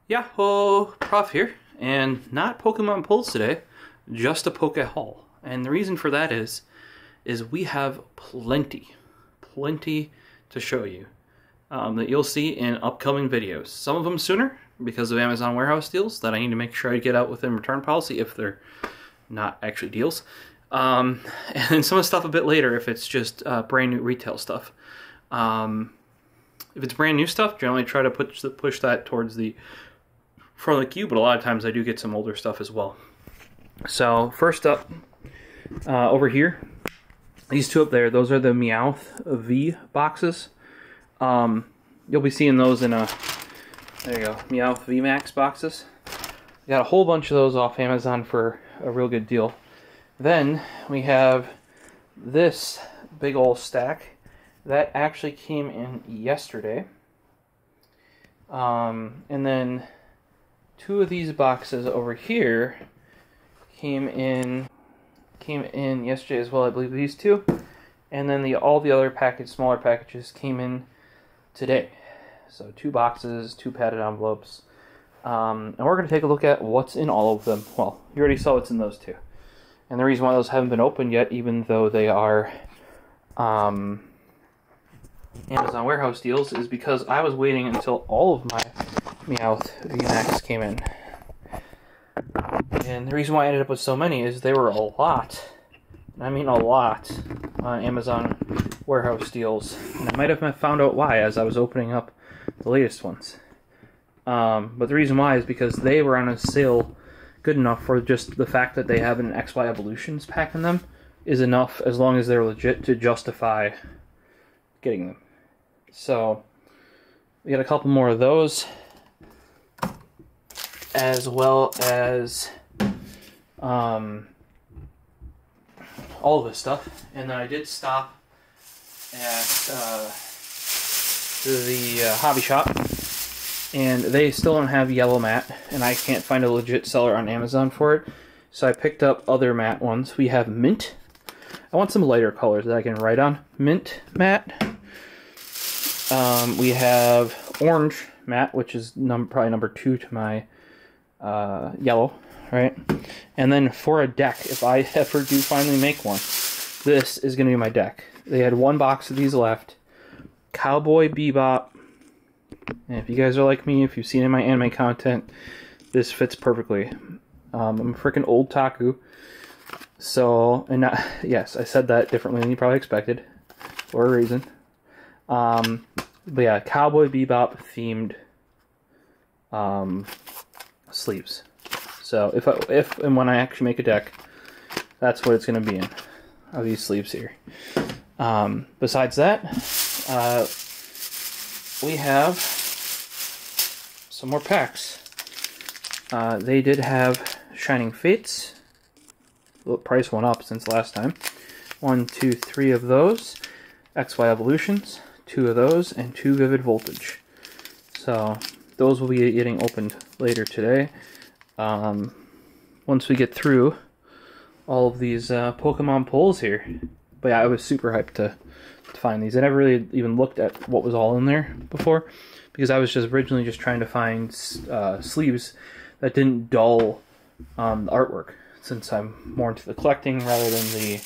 Yahoo! Prof here, and not Pokemon pulls today, just a Poke haul. And the reason for that is we have plenty to show you that you'll see in upcoming videos. Some of them sooner because of Amazon warehouse deals that I need to make sure I get out within return policy if they're not actually deals. And then some of the stuff a bit later if it's just brand new retail stuff. If it's brand new stuff, generally try to push that towards the front of the queue, but a lot of times I do get some older stuff as well. So first up, over here, these two up there, those are the Meowth V boxes. You'll be seeing those in there you go, Meowth VMAX boxes. Got a whole bunch of those off Amazon for a real good deal. Then we have this big old stack that actually came in yesterday. And then two of these boxes over here came in yesterday as well, I believe, these two. And then all the other smaller packages came in today. So 2 boxes, 2 padded envelopes. And we're going to take a look at what's in all of them. Well, you already saw what's in those two. And the reason why those haven't been opened yet, even though they are Amazon warehouse deals, is because I was waiting until all of my Meowth VMAX came in. And the reason why I ended up with so many is they were a lot. I mean a lot on Amazon warehouse deals. And I might have found out why as I was opening up the latest ones. But the reason why is because they were on a sale good enough for just the fact that they have an XY Evolutions pack in them is enough as long as they're legit to justify getting them. So we got a couple more of those, as well as all of this stuff. And then I did stop at the hobby shop, and they still don't have yellow matte, and I can't find a legit seller on Amazon for it. So I picked up other matte ones. We have mint. I want some lighter colors that I can write on. Mint matte. We have orange matte, which is probably number 2 to my yellow, right? And then for a deck, if I ever do finally make one, this is going to be my deck. They had 1 box of these left. Cowboy Bebop. And if you guys are like me, if you've seen in my anime content, this fits perfectly. I'm a freaking old taku. So, yes, I said that differently than you probably expected, for a reason. But yeah, Cowboy Bebop themed sleeves. So if and when I actually make a deck, that's what it's going to be in, of these sleeves here. Besides that, we have some more packs. They did have Shining Fates. The price went up since last time. 1, 2, 3 of those. XY Evolutions. 2 of those, and 2 Vivid Voltage. So those will be getting opened later today. Once we get through all of these Pokemon pulls here. But yeah, I was super hyped to find these. I never really even looked at what was all in there before, because I was just originally just trying to find sleeves that didn't dull the artwork, since I'm more into the collecting rather than the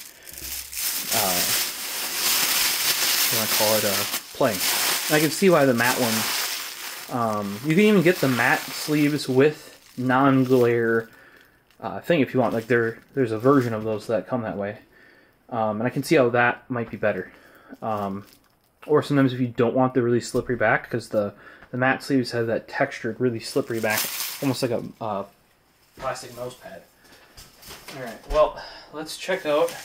what do I call it, playing. And I can see why the matte ones, you can even get the matte sleeves with non-glare thing if you want. Like there's a version of those that come that way. And I can see how that might be better. Or sometimes if you don't want the really slippery back, because the matte sleeves have that textured, really slippery back, almost like a plastic mouse pad. Alright, well, let's check out.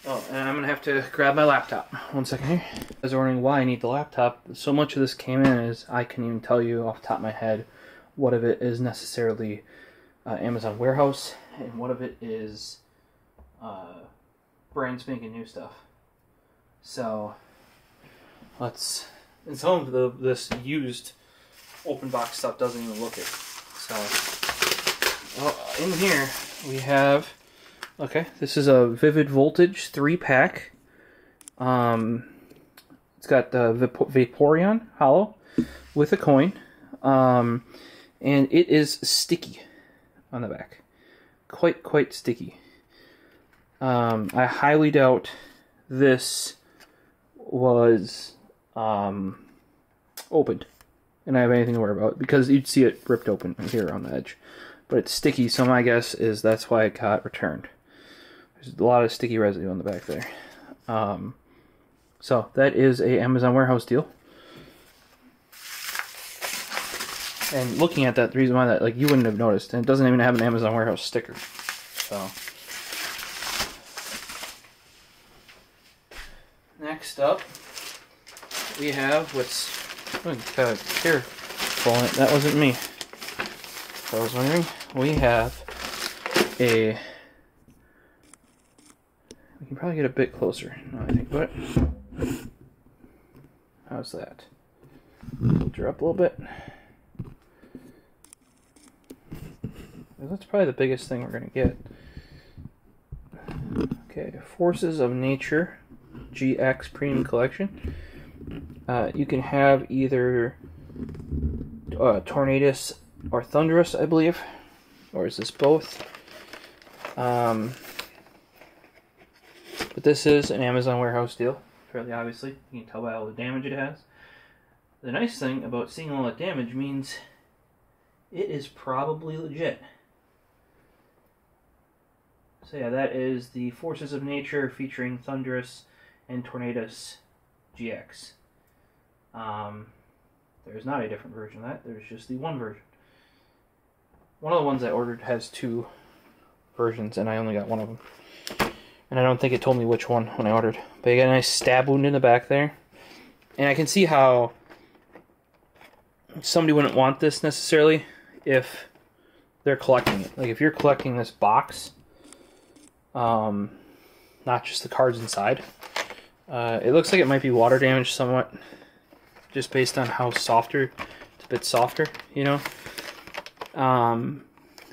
Oh, and I'm going to have to grab my laptop. 1 second here. I was wondering why I need the laptop. So much of this came in is I can't even tell you off the top of my head what of it is necessarily Amazon warehouse, and what of it is brand spanking new stuff. So and some of this used open box stuff doesn't even look it. So in here we have, okay, this is a Vivid Voltage 3-pack. It's got the Vaporeon Hollow with a coin. and it is sticky on the back. Quite sticky. I highly doubt this was opened and I have anything to worry about, because you'd see it ripped open here on the edge. But it's sticky, so my guess is that's why it got returned. There's a lot of sticky residue on the back there. So that is a Amazon warehouse deal. And looking at that, the reason why that, like, you wouldn't have noticed, and it doesn't even have an Amazon warehouse sticker. So next up, we have what's here. That wasn't me. I was wondering. We have a. We can probably get a bit closer. Now I think about it. How's that? Lift her up a little bit. That's probably the biggest thing we're gonna get. Okay, Forces of Nature GX Premium Collection. You can have either Tornadus or Thunderous, I believe, or is this both? But this is an Amazon warehouse deal, fairly obviously. You can tell by all the damage it has. The nice thing about seeing all that damage means it is probably legit. So yeah, that is the Forces of Nature featuring Thunderous and Tornadus GX. There's not a different version of that, there's just the one version. One of the ones I ordered has two versions, and I only got one of them. And I don't think it told me which one when I ordered. But you got a nice stab wound in the back there. And I can see how somebody wouldn't want this necessarily if they're collecting it. Like if you're collecting this box, not just the cards inside. It looks like it might be water damaged somewhat, just based on how softer, it's a bit softer, you know.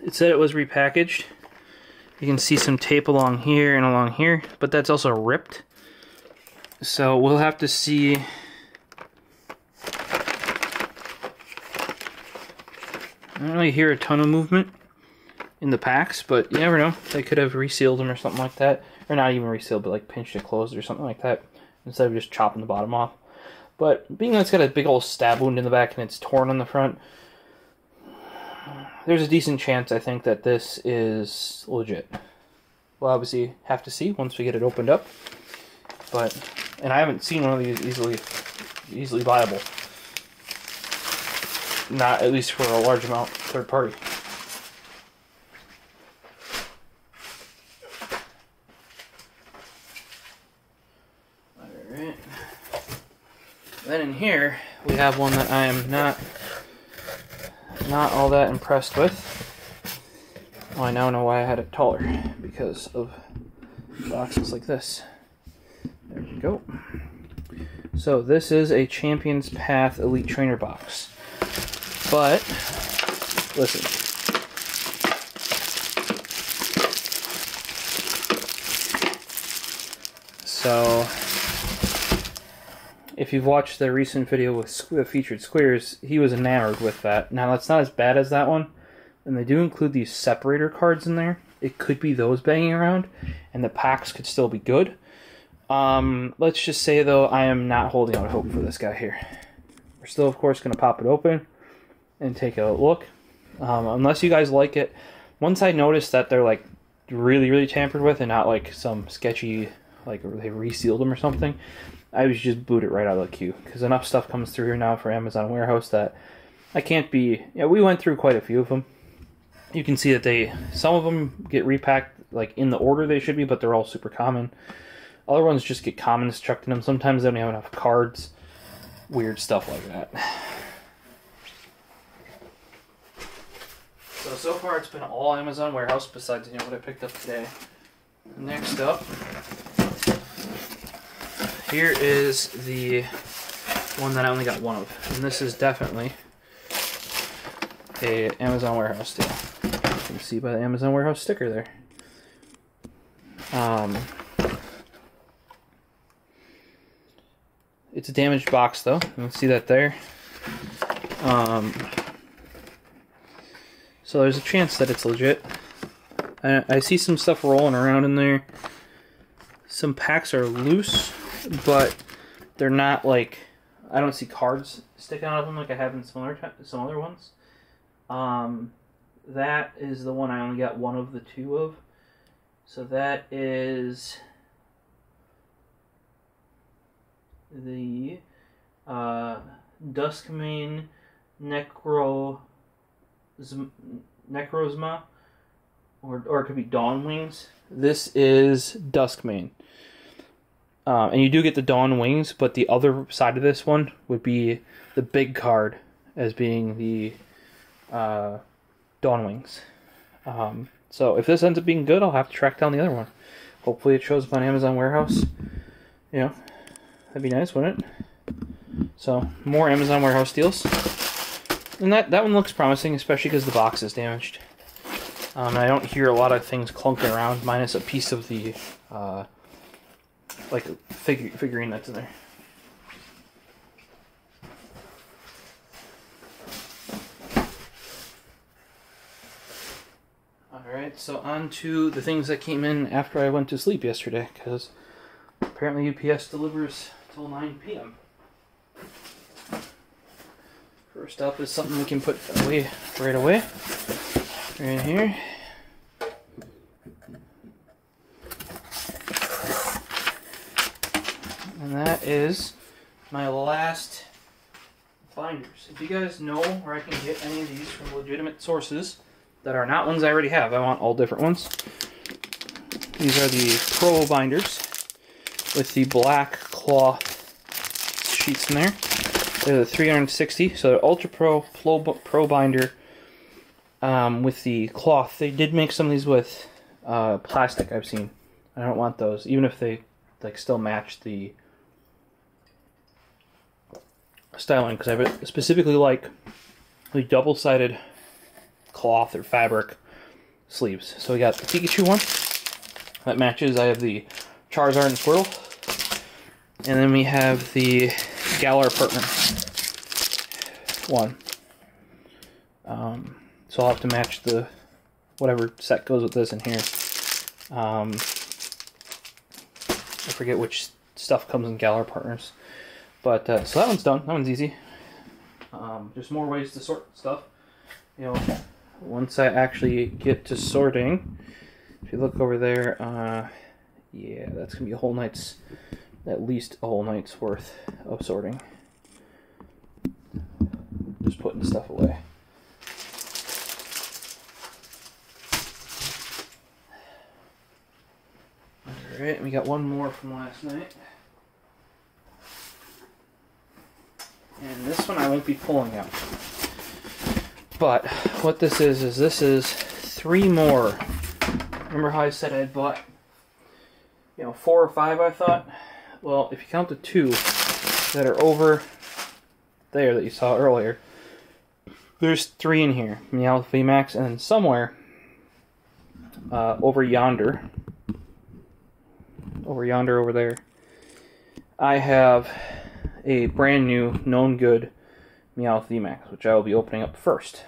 It said it was repackaged. You can see some tape along here and along here, but that's also ripped. So we'll have to see. I don't really hear a ton of movement in the packs, but you never know. They could have resealed them or something like that. Or not even resealed, but like pinched it closed or something like that, instead of just chopping the bottom off. But being that it's got a big old stab wound in the back and it's torn on the front, there's a decent chance, I think, that this is legit. We'll obviously have to see once we get it opened up. But, and I haven't seen one of these easily viable. Not at least for a large amount, third party. Alright. Then in here, we have one that I am not all that impressed with. Oh, I now know why I had it taller, because of boxes like this. There we go. So this is a Champions Path Elite Trainer box. But, listen. So, if you've watched the recent video with featured squares, he was enamored with that. Now, that's not as bad as that one, and they do include these separator cards in there. It could be those banging around, and the packs could still be good. Let's just say, though, I am not holding out hope for this guy here. We're still, of course, going to pop it open and take a look. Unless you guys like it. Once I noticed that they're, like, really tampered with and not, like, some sketchy, like, they resealed them or something, I would just boot it right out of the queue, because enough stuff comes through here now for Amazon Warehouse that I can't be. Yeah, we went through quite a few of them. You can see that some of them get repacked like in the order they should be, but they're all super common. Other ones just get commons chucked in them. Sometimes they don't have enough cards. Weird stuff like that. So far it's been all Amazon Warehouse besides what I picked up today. Next up, here is the one that I only got one of, and this is definitely a Amazon Warehouse deal. You can see by the Amazon Warehouse sticker there. It's a damaged box though. You can see that there. So there's a chance that it's legit. I see some stuff rolling around in there. Some packs are loose, but they're not like, I don't see cards sticking out of them like I have in some other ones. That is the one I only got one of the two of. So that is the Dusk main Necrozma, or it could be Dawn Wings. This is Dusk main. And you do get the Dawn Wings, but the other side of this one would be the big card as being the Dawn Wings. So if this ends up being good, I'll have to track down the other one. Hopefully it shows up on Amazon Warehouse. You know, that'd be nice, wouldn't it? So, more Amazon Warehouse deals. And that one looks promising, especially because the box is damaged. I don't hear a lot of things clunking around, minus a piece of the like figurine that's in there. Alright, so on to the things that came in after I went to sleep yesterday, because apparently UPS delivers till 9 p.m. First up is something we can put away right away. Right in here. And that is my last binders. If you guys know where I can get any of these from legitimate sources that are not ones I already have, I want all different ones. These are the Pro binders with the black cloth sheets in there. They're the 360, so they're Ultra Pro binder with the cloth. They did make some of these with plastic, I've seen. I don't want those, even if they like still match the styling, because I specifically like the double-sided cloth or fabric sleeves. So we got the Pikachu one that matches. I have the Charizard and Squirtle, and then we have the Galar partner one. So I'll have to match the whatever set goes with this in here. I forget which stuff comes in Galar partners, but so that one's done. That one's easy. Just more ways to sort stuff. You know, once I actually get to sorting, if you look over there, yeah, that's gonna be a whole night's, at least a whole night's worth of sorting. Just putting stuff away. Alright, we got one more from last night. And this one I won't be pulling out. But what this is this is 3 more. Remember how I said I had bought, you know, 4 or 5, I thought? Well, if you count the 2 that are over there that you saw earlier, there's 3 in here. Meowth VMAX, and then somewhere over yonder, over there, I have a brand new known good Meowth VMAX, which I will be opening up first.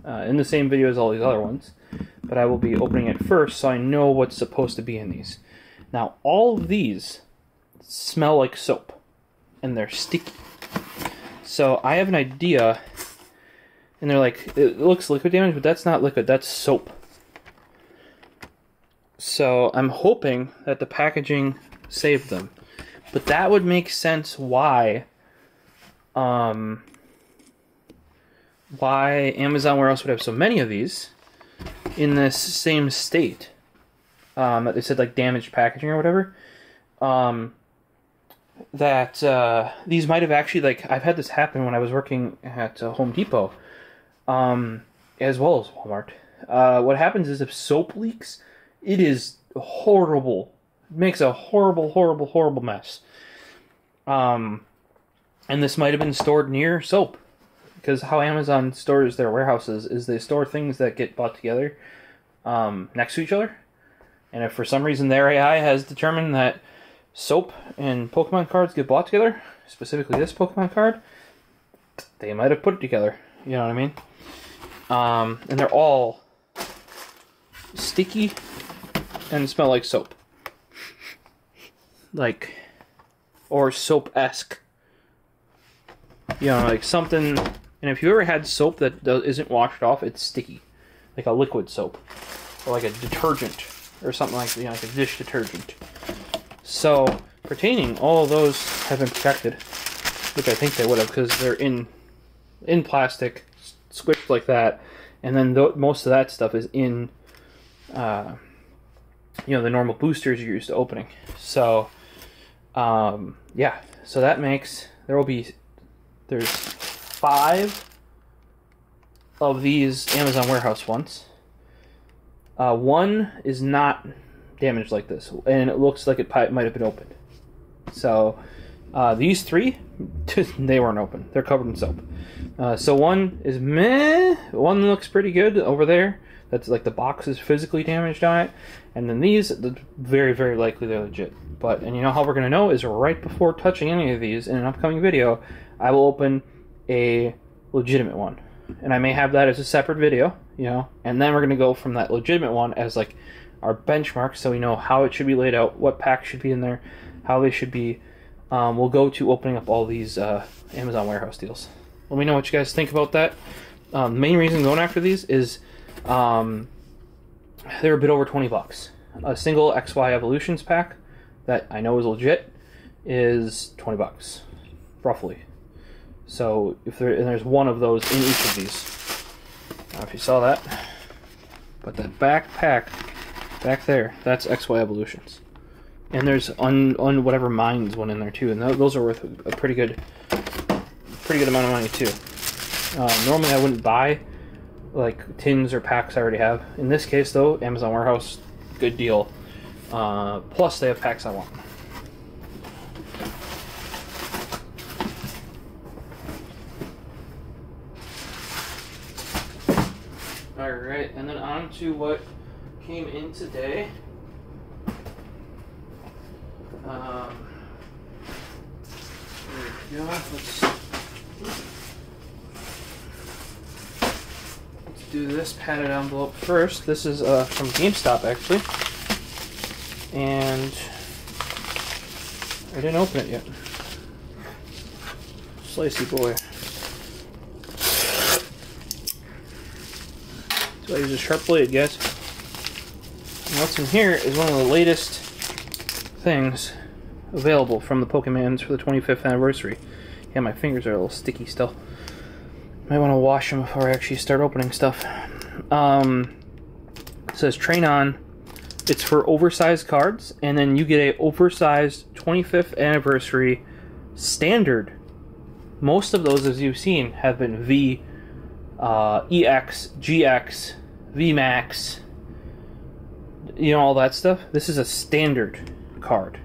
In the same video as all these other ones, but I will be opening it first so I know what's supposed to be in these. Now, all of these smell like soap, and they're sticky. So I have an idea, and they're like, it looks liquid damage, but that's not liquid, that's soap. So I'm hoping that the packaging saved them. But that would make sense why Amazon Warehouse would have so many of these in this same state. That they said like damaged packaging or whatever. These might have actually, like, I've had this happen when I was working at Home Depot, as well as Walmart. What happens is if soap leaks, it is horrible. It makes a horrible, horrible, horrible mess. And this might have been stored near soap, because how Amazon stores their warehouses is they store things that get bought together next to each other. And if for some reason their AI has determined that soap and Pokemon cards get bought together, specifically this Pokemon card, they might have put it together. You know what I mean? And they're all sticky and smell like soap. Like, or soap-esque. You know, like something... And if you ever had soap that isn't washed off, it's sticky. Like a liquid soap. Or like a detergent. Or something like, you know, like a dish detergent. So, pertaining, all of those have been protected. Which I think they would have, because they're in plastic, squished like that. And then most of that stuff is in, you know, the normal boosters you're used to opening. So, yeah. So that makes, there's 5 of these Amazon warehouse ones. One is not damaged like this, and it looks like it might have been opened. So, these 3, they weren't open. They're covered in soap. So one is meh. One looks pretty good over there. That's like the box is physically damaged on it. And then these, very, very likely they're legit. And you know how we're going to know is right before touching any of these in an upcoming video, I will open a legitimate one. And I may have that as a separate video, you know. And then we're going to go from that legitimate one as like our benchmark, so we know how it should be laid out, what packs should be in there, how they should be. We'll go to opening up all these Amazon warehouse deals. Let me know what you guys think about that. The main reason going after these is they're a bit over 20 bucks. A single XY Evolutions pack that I know is legit is 20 bucks, roughly. So there's one of those in each of these. I don't know if you saw that, but that back pack back there, that's XY Evolutions. And there's on whatever Minds one in there too, and those are worth a pretty good amount of money too. Normally I wouldn't buy like tins or packs I already have. In this case though, Amazon Warehouse, good deal. Plus they have packs I want. Alright, and then on to what came in today. There we go. Let's do this padded envelope first. This is from GameStop actually, and I didn't open it yet. Slicey boy. So I use a sharp blade, guys. And what's in here is one of the latest things available from the Pokemans for the 25th anniversary. Yeah, my fingers are a little sticky still. Might want to wash them before I actually start opening stuff. It says Train On. It's for oversized cards, and then you get a oversized 25th anniversary standard. Most of those, as you've seen, have been V, EX, GX, VMAX, you know, all that stuff. This is a standard card.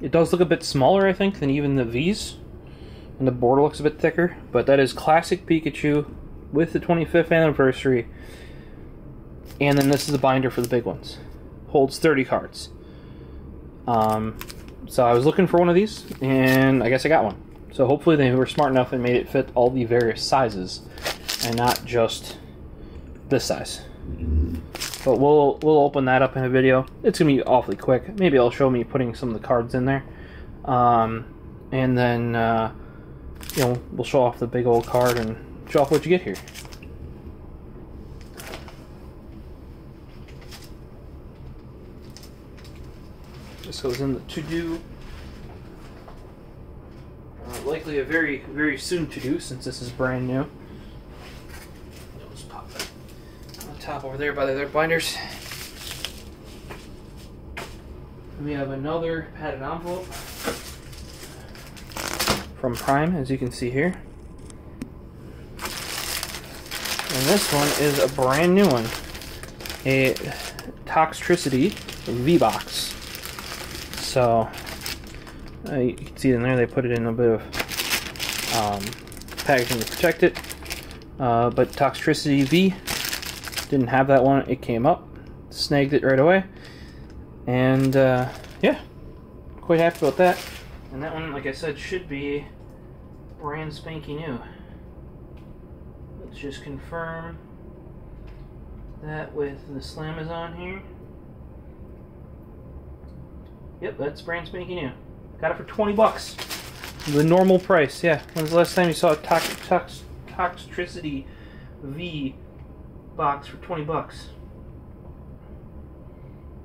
It does look a bit smaller, I think, than even the V's, and the border looks a bit thicker, but that is classic Pikachu with the 25th anniversary, and then this is the binder for the big ones. Holds 30 cards. So I was looking for one of these, and I guess I got one. So hopefully they were smart enough and made it fit all the various sizes, and not just this size. But we'll open that up in a video. It's gonna be awfully quick. Maybe it'll show me putting some of the cards in there, and then you know, we'll show off the big old card and show off what you get here. This goes in the to-do. Likely a very, very soon to-do since this is brand new. I'll just pop that on the top over there by the other binders. And we have another padded envelope from Prime, as you can see here. And this one is a brand new one. A Toxtricity V-Box. So, you can see in there they put it in a bit of packaging to protect it. But Toxtricity V didn't have that one. It came up, snagged it right away. And yeah, quite happy about that. And that one, like I said, should be brand spanky new. Let's Let's just confirm that with the Slamazon here. Yep, that's brand spanking new. Got it for 20 bucks. The normal price, yeah. When's the last time you saw a Toxtricity V box for 20 bucks?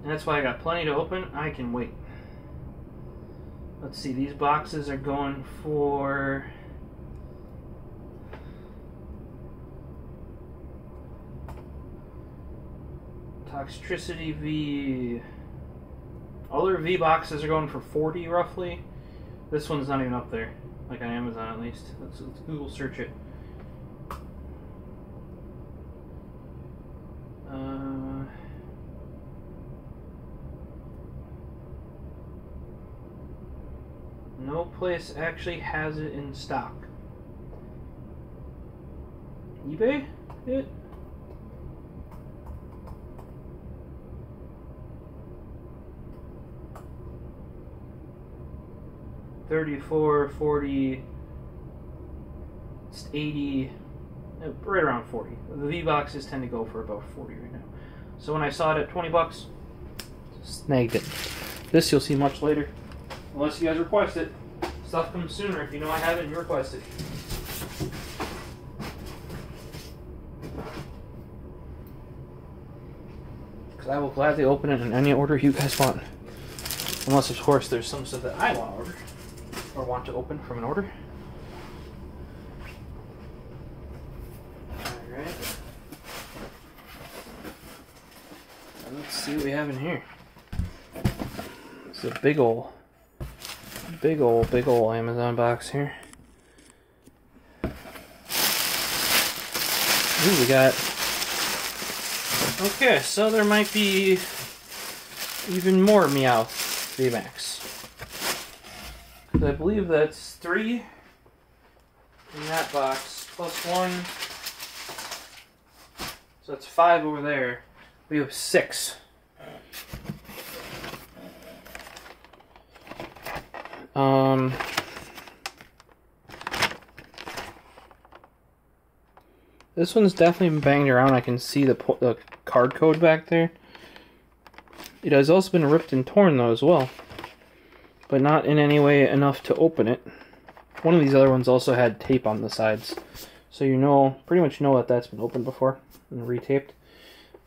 And that's why I got plenty to open. I can wait. Let's see, these boxes are going for... Toxtricity V... All their V boxes are going for 40 roughly. This one's not even up there, like on Amazon at least. Let's Google search it. No place actually has it in stock. eBay? It? $34, $40, it's $80, right around $40. The V boxes tend to go for about $40 right now. So when I saw it at 20 bucks, snagged it. This you'll see much later, unless you guys request it. Stuff comes sooner if you know I have it and you request it. Because I will gladly open it in any order you guys want. Unless, of course, there's some stuff that I want to order. Or want to open from an order. Alright. Let's see what we have in here. It's a big ol' Amazon box here. Ooh, we got... Okay, so there might be even more Meowth VMAX. I believe that's 3 in that box, plus 1. So that's 5 over there. We have 6. This one's definitely been banged around. I can see the card code back there. It has also been ripped and torn though as well, but not in any way enough to open it. One of these other ones also had tape on the sides, so you know, pretty much know that that's been opened before and retaped.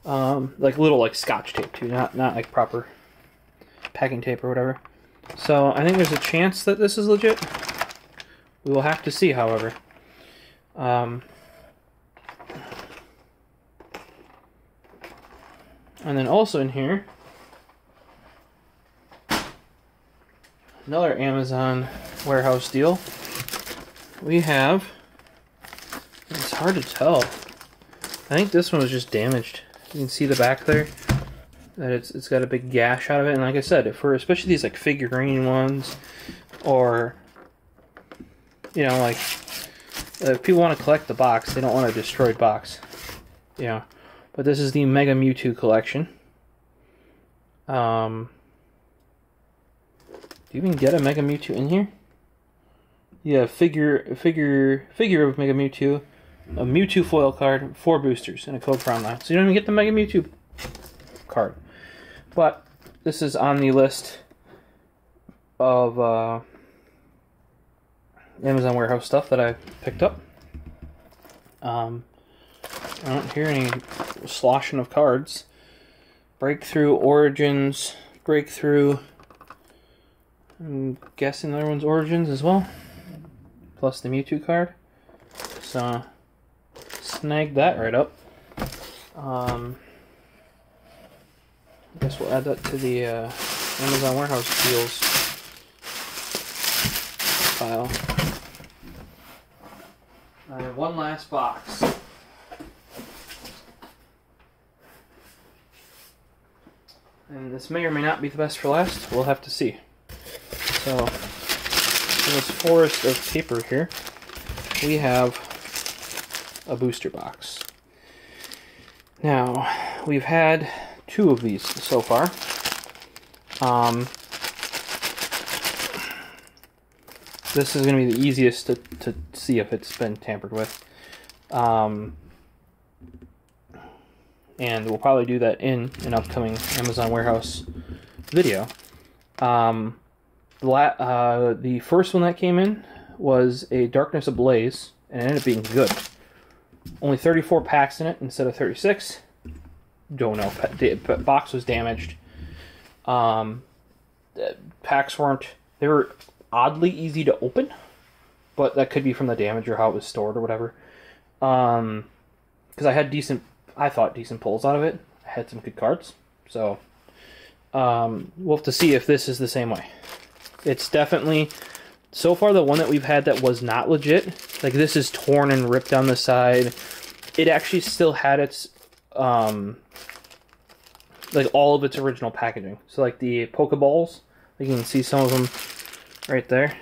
Like little like scotch tape too, not like proper packing tape or whatever. So I think there's a chance that this is legit. We will have to see, however. And then also in here, another Amazon warehouse deal. We have, it's hard to tell. I think this one was just damaged. You can see the back there, that it's got a big gash out of it. And like I said, for especially these like figurine ones, or you know, like if people want to collect the box, they don't want a destroyed box. Yeah, but this is the Mega Mewtwo collection. Do you even get a Mega Mewtwo in here? Yeah, figure of Mega Mewtwo, a Mewtwo foil card, 4 boosters, and a code crown line. So you don't even get the Mega Mewtwo card. But this is on the list of Amazon warehouse stuff that I picked up. I don't hear any sloshing of cards. Breakthrough, Origins, Breakthrough. I'm guessing the other one's Origins as well. Plus the Mewtwo card. So, snagged that right up. I guess we'll add that to the Amazon warehouse deals file. I have one last box. And this may or may not be the best for last. We'll have to see. So, in this forest of paper here, we have a booster box. Now, we've had 2 of these so far. This is going to be the easiest to see if it's been tampered with. And we'll probably do that in an upcoming Amazon warehouse video. The first one that came in was a Darkness Ablaze, and it ended up being good. Only 34 packs in it instead of 36. Don't know. The box was damaged. Packs weren't... They were oddly easy to open, but that could be from the damage or how it was stored or whatever. Because I had I thought decent pulls out of it. I had some good cards. So, we'll have to see if this is the same way. It's definitely... So far, the one that we've had that was not legit, like this is torn and ripped down the side. It actually still had its, like all of its original packaging. So like the Pokeballs, you can see some of them right there.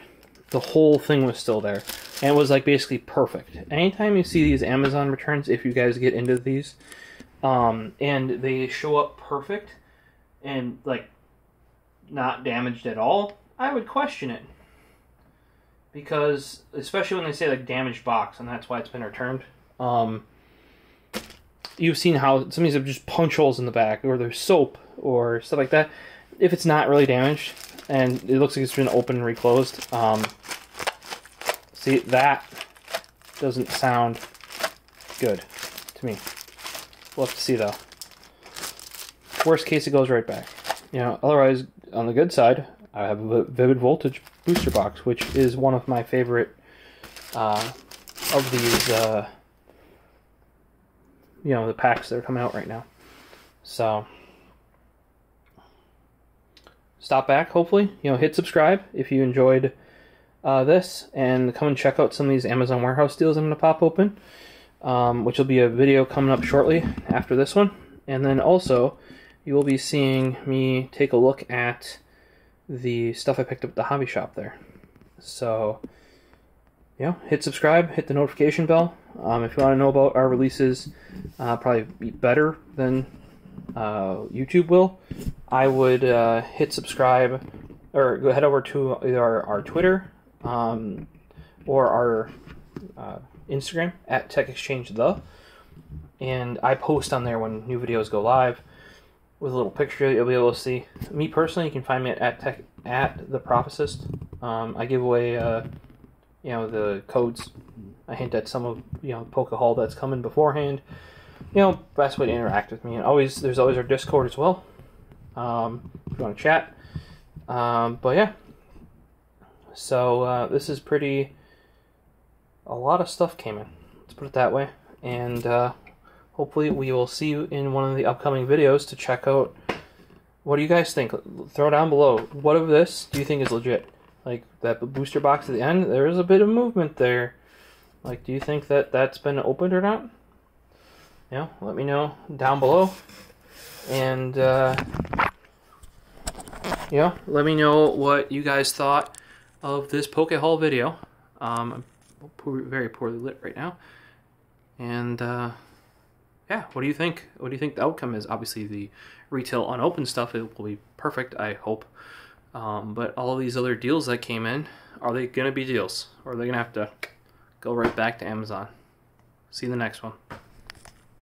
The whole thing was still there. And it was like basically perfect. Anytime you see these Amazon returns, if you guys get into these, and they show up perfect and like not damaged at all, I would question it. Because, especially when they say like damaged box, and that's why it's been returned. You've seen how some of these have just punch holes in the back, or there's soap, or stuff like that. If it's not really damaged, and it looks like it's been opened and reclosed, see, that doesn't sound good to me. We'll have to see, though. Worst case, it goes right back. You know, otherwise, on the good side, I have a Vivid Voltage booster box, which is one of my favorite of these, you know, the packs that are coming out right now. So, stop back, hopefully. You know, hit subscribe if you enjoyed this, and come and check out some of these Amazon warehouse deals I'm going to pop open, which will be a video coming up shortly after this one. And then also, you will be seeing me take a look at the stuff I picked up at the hobby shop there. So, you know, hit subscribe, hit the notification bell. If you want to know about our releases, probably be better than YouTube will, I would hit subscribe, or go head over to either our Twitter or our Instagram at TechExchange and I post on there when new videos go live with a little picture you'll be able to see. Me personally, you can find me at the Prophecist. I give away you know, the codes. I hint at some of, you know, Poke Haul that's coming beforehand. You know, best way to interact with me. And there's always our Discord as well, if you want to chat. But yeah, so this is a lot of stuff came in, let's put it that way. And hopefully we will see you in one of the upcoming videos to check out, what do you guys think? Throw down below, what of this do you think is legit? Like that booster box at the end, there is a bit of movement there. Like, do you think that that's been opened or not? You know, let me know down below. And, you know, let me know what you guys thought of this Poke Haul video. I'm very poorly lit right now. And, yeah, what do you think? What do you think the outcome is? Obviously, the retail unopened stuff, it will be perfect, I hope. But all of these other deals that came in, are they going to be deals? Or are they going to have to go right back to Amazon? See you in the next one.